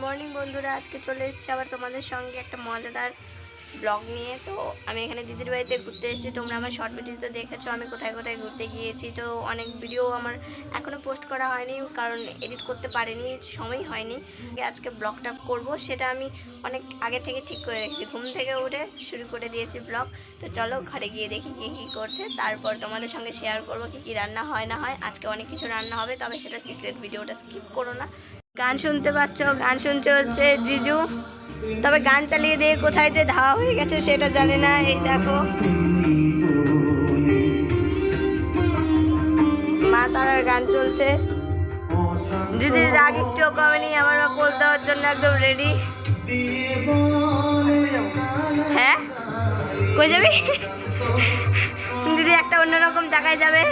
Morning বন্ধুরা, আজকে চলে এসেছি আবার তোমাদের সঙ্গে একটা মজাদার ব্লগ নিয়ে। তো আমি এখানে দিদির বাড়িতে ঘুরতে এসেছি। তোমরা আমার শর্ট ভিডিওতে দেখেছো আমি কোথায় কোথায় ঘুরতে গিয়েছি। তো অনেক ভিডিও আমার এখনও পোস্ট করা হয়নি, কারণ এডিট করতে পারিনি, সময় হয়নি। আজকে ব্লগটা করব, সেটা আমি অনেক আগে থেকে ঠিক করে রেখেছি। ঘুম থেকে উঠে শুরু করে দিয়েছি ব্লগ। তো চলো ঘরে গিয়ে দেখি কী কী করছে, তারপর তোমাদের সঙ্গে শেয়ার করবো কী কী রান্না হয় না হয়। আজকে অনেক কিছু রান্না হবে, তবে সেটা সিক্রেট, ভিডিওটা স্কিপ করো না। গান শুনতে পাচ্ছ, গান শুনছে হচ্ছে জিজু। তবে গান চালিয়ে দিয়ে কোথায় যে ধাওয়া হয়ে গেছে সেটা জানি না। এই দেখো মা তারার গান চলছে। দিদির রাগ একটুও কমেনি, আমার মা পোজ দেওয়ার জন্য একদম রেডি। হ্যাঁ, কই যাবি? দিদি একটা অন্যরকম জায়গায় যাবে।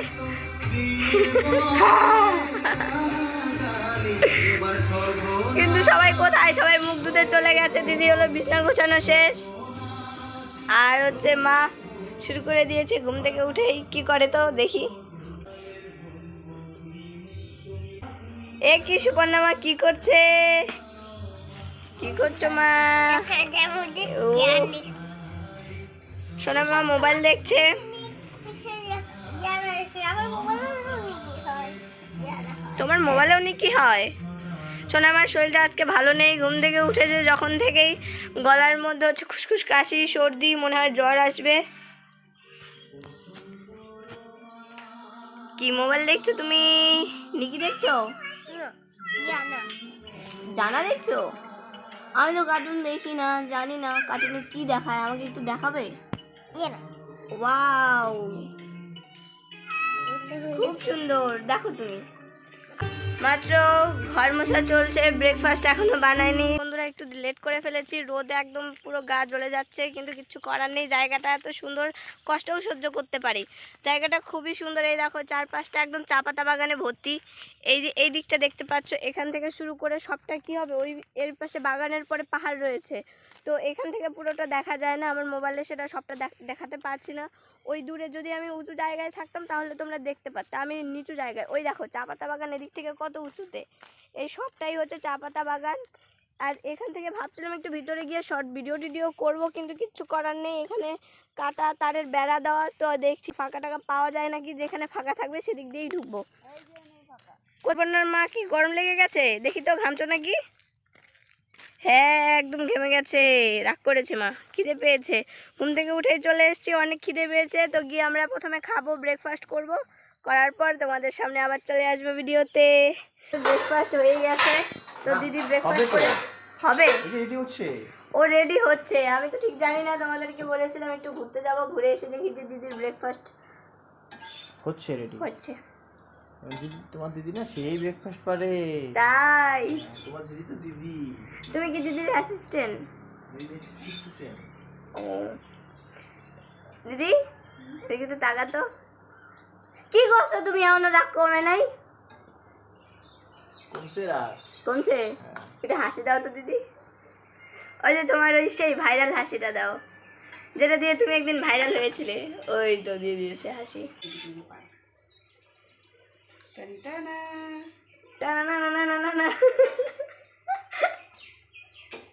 কিন্তু সবাই কোথায়, সবাই মুখ ধুতে চলে গেছে। দিদি হলো বিছনা গোছানো শেষ, আর হচ্ছে মা শুরু করে দিয়েছে ঘুম থেকে উঠেই। কি করে তো দেখি। এ কি সুপর্ণা, মা কি করছে? কি করছো মা? সোনা মা মোবাইল দেখছে। তোমার মোবাইলেও নি কি হয়? শোনা, আমার শরীরটা আজকে ভালো নেই। ঘুম থেকে উঠেছে যখন থেকেই গলার মধ্যে হচ্ছে খুসখুস কাশি, সর্দি, মনে হয় জ্বর আসবে। কি মোবাইল দেখছো তুমি? নিকি দেখছো? জানা দেখছো? আমি তো কার্টুন দেখি না, জানি না কার্টুনে কি দেখায়, আমাকে একটু দেখাবে? ওয়াও, খুব সুন্দর। দেখো তুমি। মাত্র ঘর মোছা চলছে, ব্রেকফাস্ট এখনো বানায়নি। বন্ধুরা একটু লেট করে ফেলেছি, রোদে একদম পুরো গা জ্বলে যাচ্ছে, কিন্তু কিছু করার নেই। জায়গাটা এত সুন্দর, কষ্টও সহ্য করতে পারি। জায়গাটা খুবই সুন্দর। এই দেখো চারপাশটা একদম চা পাতা বাগানে ভর্তি। এই যে এই দিকটা দেখতে পাচ্ছ, এখান থেকে শুরু করে সবটা কি হবে, ওই এর পাশে বাগানের পরে পাহাড় রয়েছে। তো এখান থেকে পুরোটা দেখা যায় না, আমার মোবাইলে সেটা সবটা দেখাতে পারছি না। ওই দূরে যদি আমি উঁচু জায়গায় থাকতাম তাহলে তোমরা দেখতে পারতে। আমি নিচু জায়গায়, ওই দেখো চা পাতা বাগান এদিক থেকে কত উঁচুতে। এই সবটাই হচ্ছে চা পাতা বাগান। আর এখান থেকে ভাবছিলাম একটু ভিতরে গিয়ে শর্ট ভিডিও করব, কিন্তু কিচ্ছু করার নেই। এখানে কাটা তারের বেড়া দেওয়া, তো দেখছি ফাঁকা টাকা পাওয়া যায় নাকি, যেখানে ফাঁকা থাকবে সেদিক দিয়েই ঢুকবো। কল্পনার মা কি গরম লেগে গেছে? দেখি তো, ঘামছো নাকি? হ্যাঁ, একদম ঘেমে গেছে, রাগ করেছে মা। খিদে পেয়েছে, ঘুম থেকে উঠে চলে এসেছি, অনেক খিদে পেয়েছে। তো গিয়ে আমরা প্রথমে খাবো, ব্রেকফাস্ট করব, করার পর তোমাদের সামনে আবার চলে আসবো ভিডিওতে। ব্রেকফাস্ট হয়ে গেছে, তো দিদি ব্রেকফাস্ট করে হবে, রেডি হচ্ছে। ও রেডি হচ্ছে, আমি তো ঠিক জানি না। তোমাদেরকে বলেছিলাম একটু ঘুরতে যাব, ঘুরে এসে দেখি যে দিদির ব্রেকফাস্ট হচ্ছে, রেডি হচ্ছে। তোমার দিদি না সেই ব্রেকফাস্ট পারে। তাই তোমার দিদি তো দিদি। তুমি কি দিদির অ্যাসিস্ট্যান্ট? ও দিদি, দেখি তো, তাকাতো। কি করছো তুমি? এখনো রাগ কমে নাই? কমছে? এটা হাসি দাও তো দিদি। ওই যে তোমার ওই সেই ভাইরাল হাসিটা দাও, যেটা দিয়ে তুমি একদিন ভাইরাল হয়েছিলে। ওই তো দিয়ে দিয়েছে হাসি।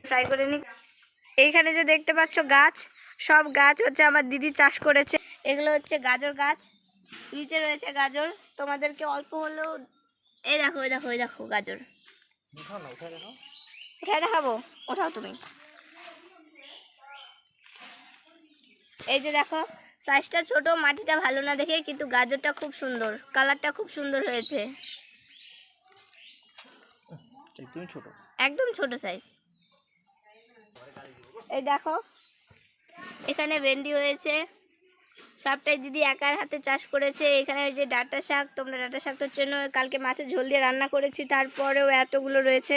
ফ্রাই করে নি। এইখানে যে দেখতে পাচ্ছ গাছ, সব গাছ হচ্ছে আমার দিদি চাষ করেছে। এগুলো হচ্ছে গাজর গাছ, নিচে রয়েছে গাজর। তোমাদেরকে অল্প হলেও, এই দেখো, এই দেখো, এই দেখো গাজর। উঠায় দেখাবো, ওঠাও তুমি। এই যে দেখো, সাইজটা ছোট, মাটিটা ভালো না দেখে, কিন্তু গাজরটা খুব সুন্দর, কালারটা খুব সুন্দর হয়েছে। একদম ছোট সাইজ। এই দেখো, এখানে ভেন্ডি হয়েছে, সবটাই দিদি একার হাতে চাষ করেছে। এখানে ওই যে ডাঁটা শাক, তোমরা ডাঁটা শাক তো চেনো, কালকে মাছের ঝোল দিয়ে রান্না করেছি, তারপরেও এতগুলো রয়েছে।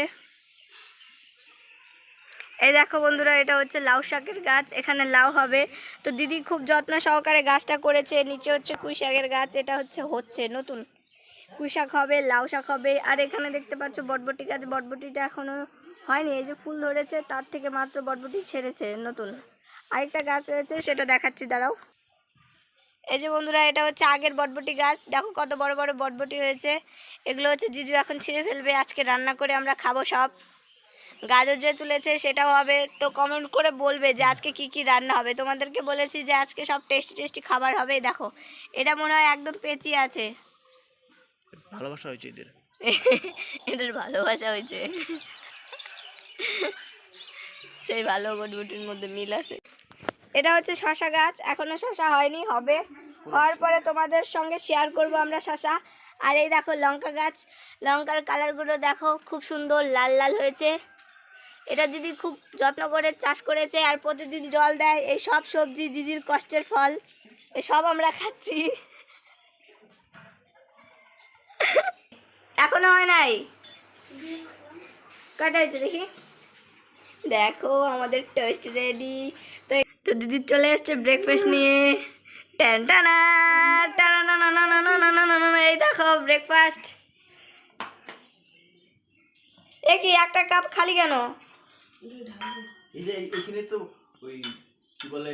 এই দেখো বন্ধুরা, এটা হচ্ছে লাউ শাকের গাছ, এখানে লাউ হবে। তো দিদি খুব যত্ন সহকারে গাছটা করেছে। নিচে হচ্ছে পুঁই শাকের গাছ, এটা হচ্ছে নতুন পুঁই শাক হবে, লাউ শাক হবে। আর এখানে দেখতে পাচ্ছ বটবটি গাছ, বটবটিটা এখনো হয়নি, এই যে ফুল ধরেছে, তার থেকে মাত্র বটবটি ছেড়েছে নতুন। আরেকটা গাছ রয়েছে, সেটা দেখাচ্ছি, দাঁড়াও। এই যে বন্ধুরা, এটা হচ্ছে আগের বটবটি গাছ, দেখো কত বড় বড় বটবটি হয়েছে। এগুলো হচ্ছে জিজু এখন ছিঁড়ে ফেলবে, আজকে রান্না করে আমরা খাবো সব। গাজর যে তুলেছে সেটাও হবে। তো কমেন্ট করে বলবে যে আজকে কি কি রান্না হবে। তোমাদেরকে বলেছি যে আজকে সব টেস্টি টেস্টি খাবার হবে। দেখো এটা মনে হয় একদম পেঁচিয়ে আছে। ভালোবাসা হয়েছে এদের। এটার ভালোবাসা হয়েছে, সেই ভালো বটবটির মধ্যে মিল আছে। এটা হচ্ছে শশা গাছ, এখনো শশা হয়নি, হবে। হওয়ার পরে তোমাদের সঙ্গে শেয়ার করব আমরা শশা। আর এই দেখো লঙ্কা গাছ, লঙ্কার কালারগুলো দেখো খুব সুন্দর লাল লাল হয়েছে। এটা দিদি খুব যত্ন করে চাষ করেছে আর প্রতিদিন জল দেয়। এই সব সবজি দিদির কষ্টের ফল, এসব আমরা খাচ্ছি। এখনো হয় নাই, কটা হয়েছে দেখি। দেখো আমাদের টোস্ট রেডি। তো দিদি চলে এসছে ব্রেকফাস্ট নিয়ে। টান টানা টানা না না না না না না না না, এই দেখো ব্রেকফাস্ট। এ কি একটা কাপ খালি কেন? এই যে এখানে তো ওই কি বলে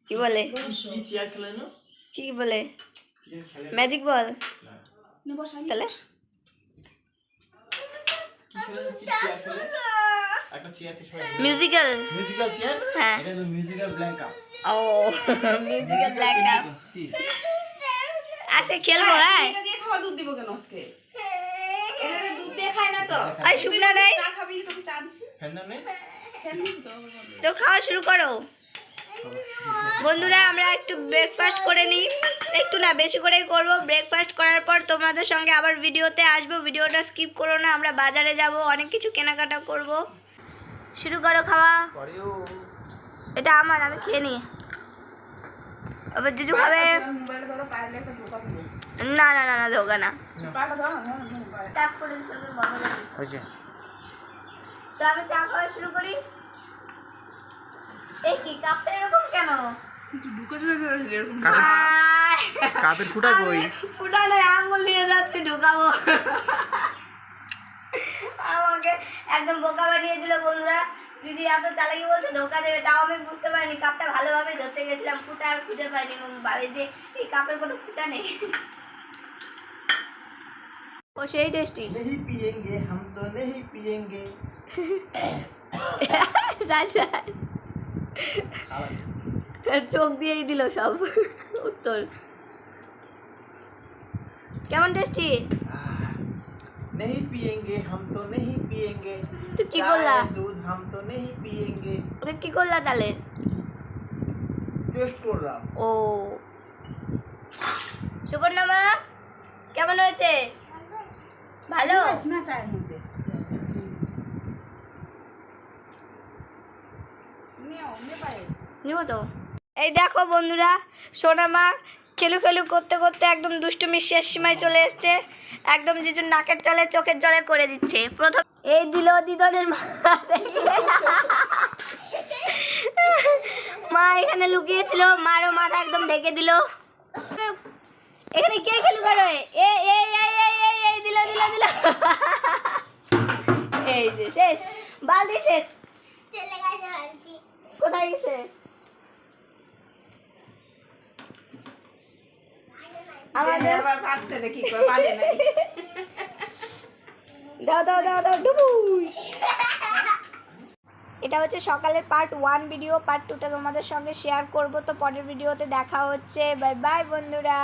কি বলে কি চেয়ার খেলে না, কি বলে কি খেলে ম্যাজিক বল না, তাহলে কি খেলে কি চেয়ার খেলে একটা চেয়ার থেকে মিউজিক্যাল মিউজিক্যাল চেয়ার। হ্যাঁ। এটা হলো মিউজিক্যাল ব্ল্যাঙ্ক কাপ। ও মিউজিক্যাল ব্ল্যাক কাপ আচ্ছা খেলবো। হ্যাঁ এটা দিয়ে খাওয়া দুধ দিব কেন আজকে? এটা দুধ দিয়ে খায় না তো। আর শুকনা নাই চা খাবি, তোকে চা দিছি। ফ্যান দাও নেই? ফ্যান দিছি তো। তো খাওয়া শুরু করো বন্ধুরা। আমরা একটু ব্রেকফাস্ট করে নিই, একটু না বেশি করেই করব। ব্রেকফাস্ট করার পর তোমাদের সঙ্গে আবার ভিডিওতে আসবো। ভিডিওটা স্কিপ করো না, আমরা বাজারে যাব, অনেক কিছু কেনাকাটা করব। শুরু করো খাওয়া। করেও এটা আমার, আমি খেয়ে নিই। আবার জিজু খাবে। মোবাইলে ধরো, পারলে একটা ধোকা দিও। না না না না ধোকা না, পাটা ধরো, ধরো, ধরো, পায়ে। টাচ করে দিলে বন্ধ করে দিস। হয়েছে। তো আমি চা খাওয়া শুরু করি। এই কি কাপটা এরকম কেন? তুই ঢুকে দিতে এরকম। আয়। কাপের ফুটা কই? ফুটা নয়, আঙ্গুল নিয়ে যাচ্ছি ঢুকাবো। আমাকে একদম বোকা বানিয়ে দিল বন্ধুরা। দিদি এত চালাকি বলছে ধোকা দেবে, তাও আমি বুঝতে পারিনি। কাপটা ভালোভাবে ধরতে গেছিলাম, ফুটা আর খুঁজে পাইনি। বাড়ি যে এই কাপের কোনো ফুটা নেই। ও সেই টেস্টি। नहीं पिएंगे हम तो नहीं पिएंगे। চোখ দিয়েই দিল সব উত্তর। কেমন টেস্টি? नहीं पिएंगे हम तो नहीं पिएंगे। তো কি করলা? चाय दूध हम तो नहीं पिएंगे। ওটা কি করলা তাহলে? টেস্ট করলাম। ও সুবর্ণমা কেমন হয়েছে? ভালো না চায়ের মধ্যে। নিও, নে পায়ে। নিব তো। এই দেখো বন্ধুরা, সোনামা খেলু খেলু করতে করতে একদম দুষ্টুমির শেষ সীমায় চলে এসছে। একদম জিজুর নাকের জলে চোখের জলে করে দিচ্ছে। প্রথম এই দিল দিদনের মা এখানে লুকিয়েছিল, মারও মাথা একদম ঢেকে দিল। এখানে কে খেলু করে? এ এ এই দিল দিল দিল। এই যে শেষ, বালতি শেষ। চলে গেছে বালতি। কোথায় গেছে? আমাদের আবার ভাগছে দেখি কই পারে নাই। দাও দাও দাও দাও ডুবুস। এটা হচ্ছে সকালের পার্ট 1 ভিডিও। পার্ট 2টা তোমাদের সঙ্গে শেয়ার করব। তো পরের ভিডিওতে দেখা হচ্ছে। বাই বাই বন্ধুরা।